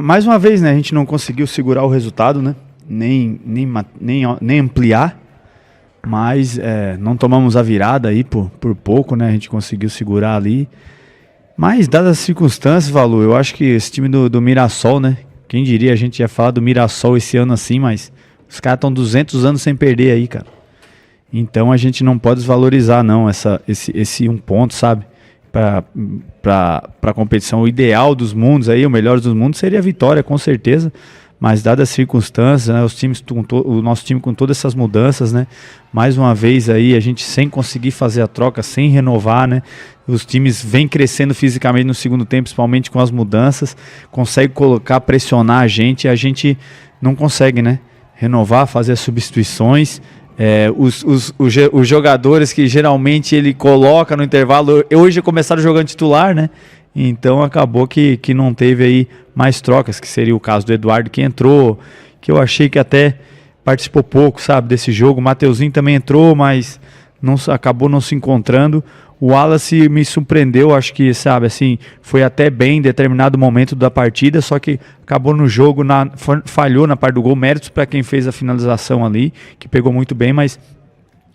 Mais uma vez, né, a gente não conseguiu segurar o resultado, né? Nem ampliar, mas não tomamos a virada aí por pouco, né? A gente conseguiu segurar ali. Mas, dadas as circunstâncias, Valu, eu acho que esse time do Mirassol, né? Quem diria a gente ia falar do Mirassol esse ano assim, mas os caras estão 200 anos sem perder aí, cara. Então a gente não pode desvalorizar, não, esse um ponto, sabe? Para a competição. O ideal dos mundos aí, o melhor dos mundos seria a vitória, com certeza. Mas dadas as circunstâncias, né, o nosso time com todas essas mudanças, né, mais uma vez aí a gente sem conseguir fazer a troca, sem renovar, né, os times vêm crescendo fisicamente no segundo tempo, principalmente com as mudanças, consegue colocar, pressionar a gente não consegue, né, renovar, fazer as substituições. Os jogadores que geralmente ele coloca no intervalo, hoje começaram jogando titular, né? Então acabou que não teve aí mais trocas, que seria o caso do Eduardo que entrou, que eu achei que até participou pouco, sabe, desse jogo. O Mateuzinho também entrou, mas acabou não se encontrando. O Wallace me surpreendeu, acho que, sabe, assim, foi até bem em determinado momento da partida, só que acabou no jogo, falhou na parte do gol. Méritos para quem fez a finalização ali, que pegou muito bem, mas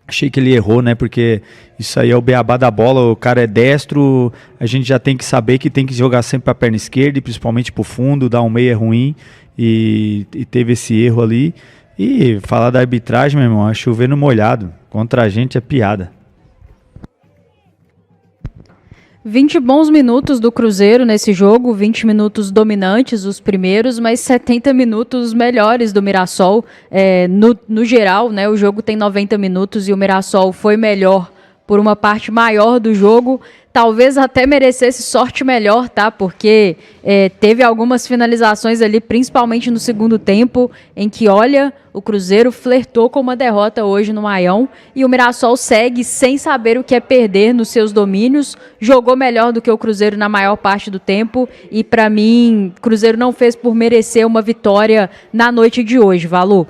achei que ele errou, né, porque isso aí é o beabá da bola, o cara é destro, a gente já tem que saber que tem que jogar sempre para a perna esquerda, e principalmente para o fundo, dar um meio é ruim, e teve esse erro ali. E falar da arbitragem, meu irmão, é chover no molhado, contra a gente é piada. 20 bons minutos do Cruzeiro nesse jogo, 20 minutos dominantes, os primeiros, mas 70 minutos melhores do Mirassol. No geral, né, o jogo tem 90 minutos e o Mirassol foi melhor por uma parte maior do jogo. Talvez até merecesse sorte melhor, tá? Porque teve algumas finalizações ali, principalmente no segundo tempo, em que, olha, o Cruzeiro flertou com uma derrota hoje no Maião e o Mirassol segue sem saber o que é perder nos seus domínios. Jogou melhor do que o Cruzeiro na maior parte do tempo e, para mim, o Cruzeiro não fez por merecer uma vitória na noite de hoje, Valu.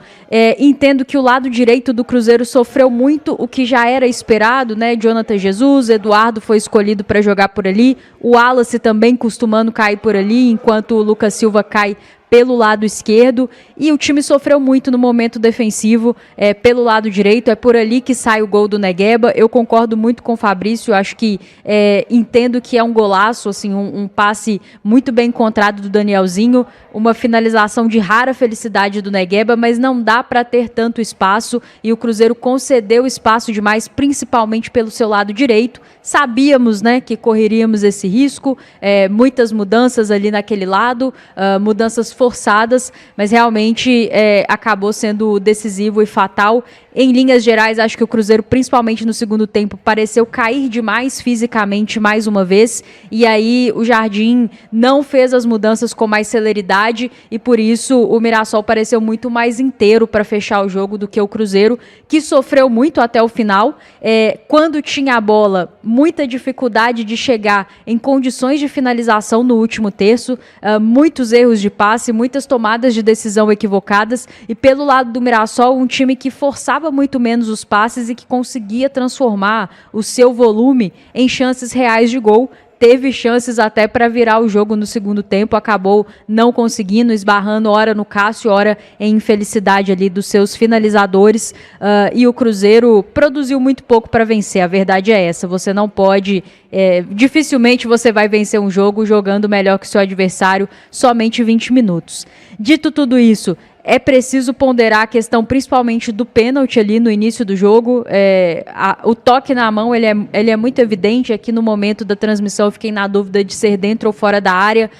Entendo que o lado direito do Cruzeiro sofreu muito, o que já era esperado, né? Jonathan Jesus, Eduardo foi escolhido para jogar por ali, o Wallace também costumando cair por ali, enquanto o Lucas Silva cai pelo lado esquerdo, e o time sofreu muito no momento defensivo pelo lado direito. É por ali que sai o gol do Negueba. Eu concordo muito com o Fabrício, acho que entendo que é um golaço, assim, um passe muito bem encontrado do Danielzinho, uma finalização de rara felicidade do Negueba, mas não dá para ter tanto espaço, e o Cruzeiro concedeu espaço demais, principalmente pelo seu lado direito. Sabíamos, né, que correríamos esse risco, muitas mudanças ali naquele lado, mudanças forçadas, mas realmente acabou sendo decisivo e fatal. Em linhas gerais, acho que o Cruzeiro, principalmente no segundo tempo, pareceu cair demais fisicamente mais uma vez, e aí o Jardim não fez as mudanças com mais celeridade, e por isso o Mirassol pareceu muito mais inteiro para fechar o jogo do que o Cruzeiro, que sofreu muito até o final. Quando tinha a bola, muita dificuldade de chegar em condições de finalização no último terço, muitos erros de passe, muitas tomadas de decisão equivocadas, e pelo lado do Mirassol, um time que forçava muito menos os passes e que conseguia transformar o seu volume em chances reais de gol. Teve chances até para virar o jogo no segundo tempo, acabou não conseguindo, esbarrando ora no Cássio, ora em infelicidade ali dos seus finalizadores, e o Cruzeiro produziu muito pouco para vencer. A verdade é essa, você não pode, dificilmente você vai vencer um jogo jogando melhor que seu adversário somente 20 minutos. Dito tudo isso, é preciso ponderar a questão principalmente do pênalti ali no início do jogo. O toque na mão ele é muito evidente. Aqui no momento da transmissão eu fiquei na dúvida de ser dentro ou fora da área.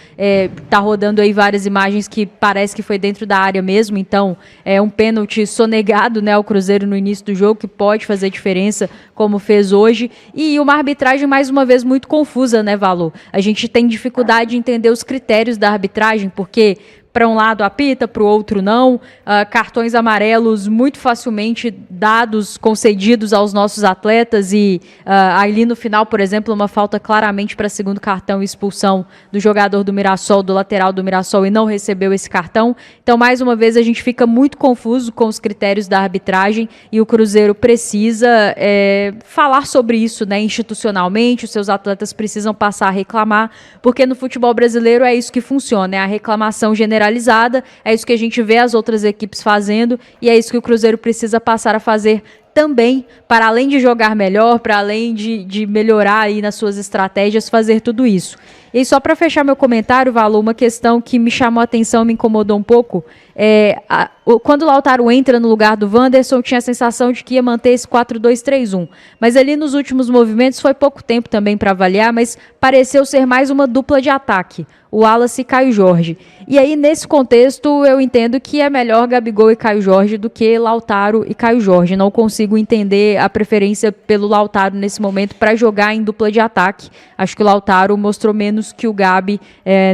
Tá rodando aí várias imagens que parece que foi dentro da área mesmo. Então é um pênalti sonegado, né, ao Cruzeiro no início do jogo, que pode fazer diferença como fez hoje. E uma arbitragem mais uma vez muito confusa, né, Valu? A gente tem dificuldade de entender os critérios da arbitragem, porque para um lado apita, para o outro não, cartões amarelos muito facilmente dados, concedidos aos nossos atletas e ali no final, por exemplo, uma falta claramente para segundo cartão e expulsão do jogador do Mirassol, do lateral do Mirassol, e não recebeu esse cartão. Então, mais uma vez, a gente fica muito confuso com os critérios da arbitragem e o Cruzeiro precisa falar sobre isso, né, institucionalmente. Os seus atletas precisam passar a reclamar, porque no futebol brasileiro é isso que funciona, é a reclamação generalizada, é isso que a gente vê as outras equipes fazendo e é isso que o Cruzeiro precisa passar a fazer também, para além de jogar melhor, para além de melhorar aí nas suas estratégias, fazer tudo isso. E só para fechar meu comentário, Valu, uma questão que me chamou a atenção, me incomodou um pouco, quando o Lautaro entra no lugar do Wanderson, tinha a sensação de que ia manter esse 4-2-3-1. Mas ali nos últimos movimentos, foi pouco tempo também para avaliar, mas pareceu ser mais uma dupla de ataque, o Wallace e Caio Jorge. E aí, nesse contexto, eu entendo que é melhor Gabigol e Caio Jorge do que Lautaro e Caio Jorge. Não consigo entender a preferência pelo Lautaro nesse momento para jogar em dupla de ataque. Acho que o Lautaro mostrou menos que o Gabi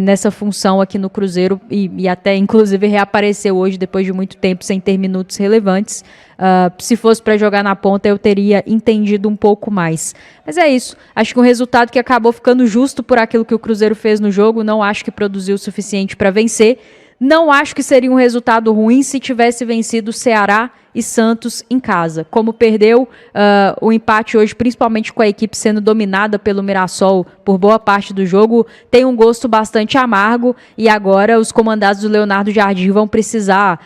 nessa função aqui no Cruzeiro e até, inclusive, reapareceu hoje depois de muito tempo sem ter minutos relevantes. Se fosse para jogar na ponta, eu teria entendido um pouco mais. Mas é isso. Acho que um resultado que acabou ficando justo por aquilo que o Cruzeiro fez no jogo. Não acho que produziu o suficiente para vencer. Não acho que seria um resultado ruim se tivesse vencido Ceará e Santos em casa. Como perdeu o empate hoje, principalmente com a equipe sendo dominada pelo Mirassol por boa parte do jogo, tem um gosto bastante amargo e agora os comandados do Leonardo Jardim vão precisar,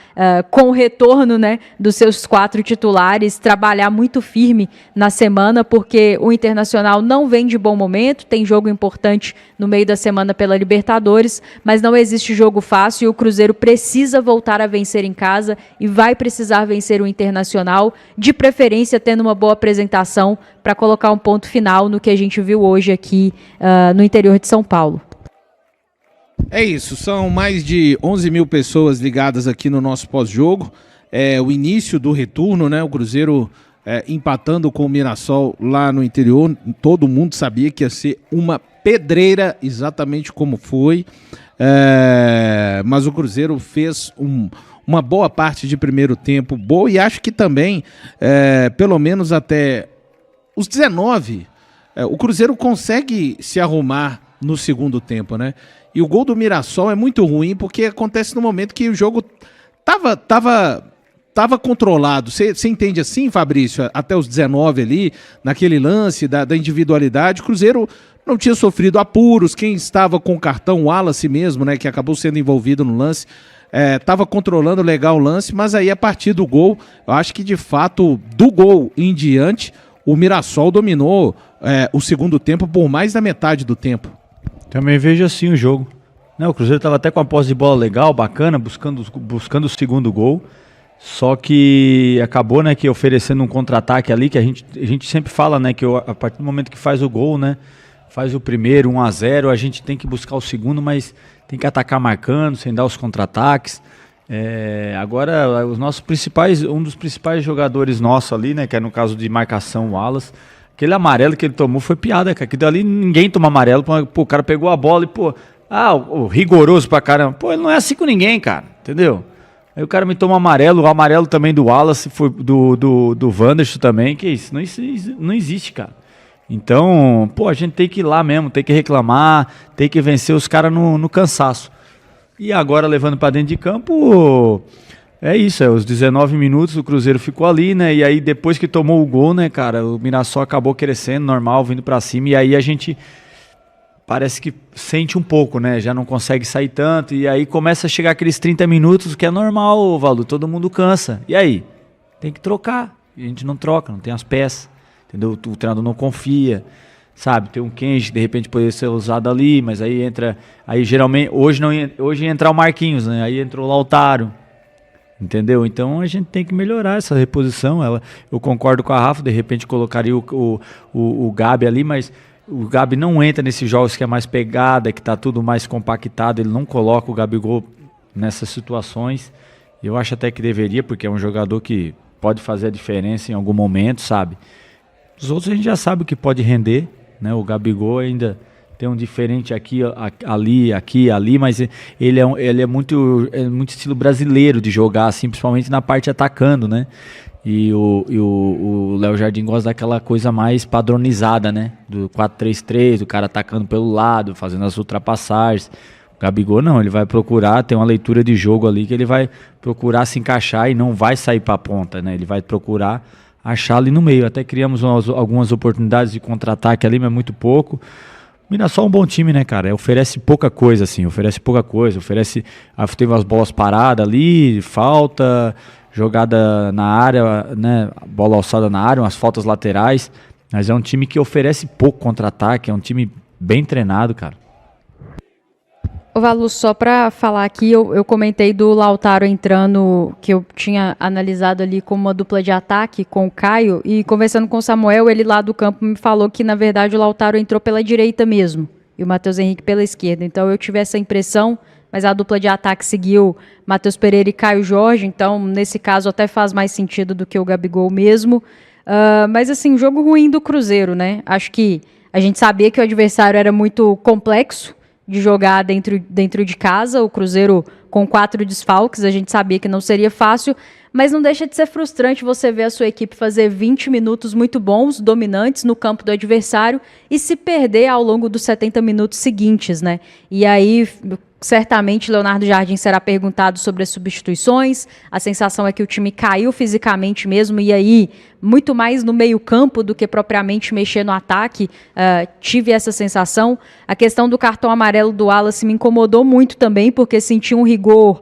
com o retorno, né, dos seus 4 titulares, trabalhar muito firme na semana, porque o Internacional não vem de bom momento, tem jogo importante no meio da semana pela Libertadores, mas não existe jogo fácil e o Cruzeiro precisa voltar a vencer em casa e vai precisar vencer o Internacional, de preferência tendo uma boa apresentação para colocar um ponto final no que a gente viu hoje aqui no interior de São Paulo. É isso, são mais de 11 mil pessoas ligadas aqui no nosso pós-jogo. O início do retorno, né? O Cruzeiro empatando com o Mirassol lá no interior. Todo mundo sabia que ia ser uma pedreira, exatamente como foi. Mas o Cruzeiro fez uma boa parte de primeiro tempo boa e acho que também, pelo menos até os 19, o Cruzeiro consegue se arrumar no segundo tempo, né? E o gol do Mirassol é muito ruim porque acontece no momento que o jogo tava controlado. Você entende assim, Fabrício? Até os 19 ali, naquele lance da individualidade, o Cruzeiro não tinha sofrido apuros. Quem estava com o cartão, o Wallace mesmo, né, que acabou sendo envolvido no lance, estava controlando legal o lance, mas aí a partir do gol, eu acho que de fato, do gol em diante, o Mirassol dominou o segundo tempo por mais da metade do tempo. Também vejo assim o jogo. O Cruzeiro estava até com a posse de bola legal, bacana, buscando o segundo gol. Só que acabou, né, que oferecendo um contra-ataque ali, que a gente sempre fala, né, que a partir do momento que faz o gol, né, faz o primeiro 1-0, a gente tem que buscar o segundo, mas tem que atacar marcando, sem dar os contra-ataques. Agora, um dos principais jogadores nossos ali, né, que é no caso de marcação, o Wallace, aquele amarelo que ele tomou foi piada, cara. Aquilo ali ninguém toma amarelo, o cara pegou a bola e, rigoroso pra caramba. Ele não é assim com ninguém, cara, entendeu? Aí o cara me toma amarelo, o amarelo também do Wallace, foi do Wanderson também, que isso não existe, cara. Então, a gente tem que ir lá mesmo, tem que reclamar, tem que vencer os caras no cansaço. E agora, levando para dentro de campo, é isso, os 19 minutos o Cruzeiro ficou ali, né? E aí, depois que tomou o gol, né, cara, o Mirassol acabou crescendo, normal, vindo para cima, e aí a gente parece que sente um pouco, né? Já não consegue sair tanto, e aí começa a chegar aqueles 30 minutos, que é normal, Valdo, todo mundo cansa. E aí? Tem que trocar, e a gente não troca, não tem as peças. Entendeu? O treinador não confia, sabe? Tem um Kenji que de repente poderia ser usado ali, mas aí entra. Aí geralmente. Hoje ia entrar o Marquinhos, né? Aí entrou o Lautaro. Entendeu? Então a gente tem que melhorar essa reposição. Eu concordo com a Rafa, de repente colocaria o Gabi ali, mas o Gabi não entra nesses jogos que é mais pegada, que tá tudo mais compactado. Ele não coloca o Gabigol nessas situações. Eu acho até que deveria, porque é um jogador que pode fazer a diferença em algum momento, sabe? Os outros a gente já sabe o que pode render, né? O Gabigol ainda tem um diferente aqui, ali, mas ele é muito estilo brasileiro de jogar, assim, principalmente na parte atacando, né? E o Léo Jardim gosta daquela coisa mais padronizada, né? Do 4-3-3, do cara atacando pelo lado, fazendo as ultrapassagens. O Gabigol não, ele vai procurar, tem uma leitura de jogo ali que ele vai procurar se encaixar e não vai sair para a ponta, né? Ele vai procurar achar ali no meio. Até criamos algumas oportunidades de contra-ataque ali, mas muito pouco. O Mirassol é um bom time, né, cara? Oferece pouca coisa, assim, teve umas bolas paradas ali, falta, jogada na área, né, bola alçada na área, umas faltas laterais, mas é um time que oferece pouco contra-ataque, é um time bem treinado, cara. Ô Valu, só para falar aqui, eu comentei do Lautaro entrando, que eu tinha analisado ali como uma dupla de ataque com o Caio, e conversando com o Samuel, ele lá do campo me falou que, na verdade, o Lautaro entrou pela direita mesmo, e o Matheus Henrique pela esquerda. Então eu tive essa impressão, mas a dupla de ataque seguiu Matheus Pereira e Caio Jorge, então nesse caso até faz mais sentido do que o Gabigol mesmo. Mas assim, jogo ruim do Cruzeiro, né? Acho que a gente sabia que o adversário era muito complexo de jogar dentro de casa, o Cruzeiro com 4 desfalques, a gente sabia que não seria fácil, mas não deixa de ser frustrante você ver a sua equipe fazer 20 minutos muito bons, dominantes no campo do adversário e se perder ao longo dos 70 minutos seguintes, né? E aí, certamente, Leonardo Jardim será perguntado sobre as substituições, a sensação é que o time caiu fisicamente mesmo, e aí, muito mais no meio campo do que propriamente mexer no ataque, tive essa sensação. A questão do cartão amarelo do Wallace me incomodou muito também, porque senti um rigor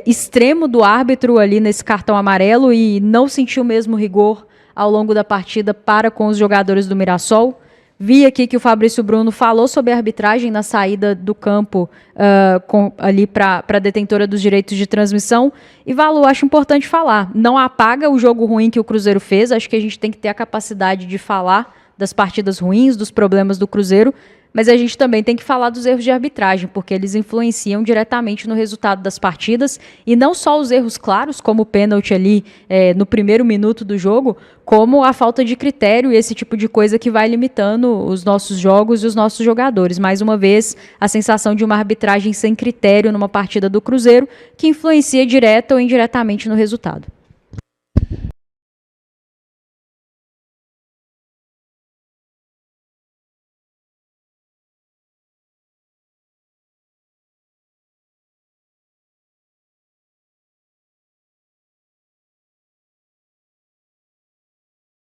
extremo do árbitro ali nesse cartão amarelo e não senti o mesmo rigor ao longo da partida para com os jogadores do Mirassol. Vi aqui que o Fabrício Bruno falou sobre a arbitragem na saída do campo ali para a detentora dos direitos de transmissão. E, Valu, acho importante falar, não apaga o jogo ruim que o Cruzeiro fez, acho que a gente tem que ter a capacidade de falar das partidas ruins, dos problemas do Cruzeiro, mas a gente também tem que falar dos erros de arbitragem, porque eles influenciam diretamente no resultado das partidas, e não só os erros claros, como o pênalti ali no primeiro minuto do jogo, como a falta de critério e esse tipo de coisa que vai limitando os nossos jogos e os nossos jogadores. Mais uma vez, a sensação de uma arbitragem sem critério numa partida do Cruzeiro, que influencia direta ou indiretamente no resultado.